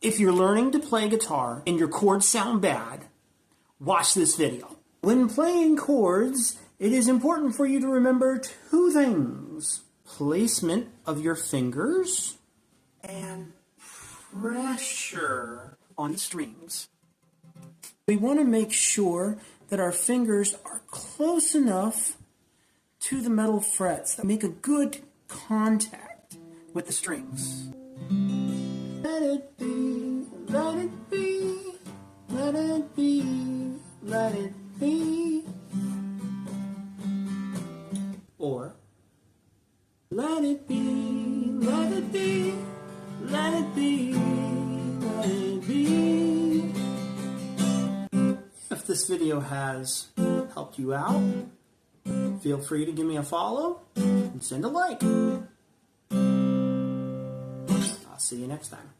If you're learning to play guitar and your chords sound bad, watch this video. When playing chords, it is important for you to remember two things: placement of your fingers and pressure on the strings. We want to make sure that our fingers are close enough to the metal frets that make a good contact with the strings. Let it be, let it be, let it be, let it be. Or, let it be, let it be, let it be, let it be. If this video has helped you out, feel free to give me a follow and send a like. I'll see you next time.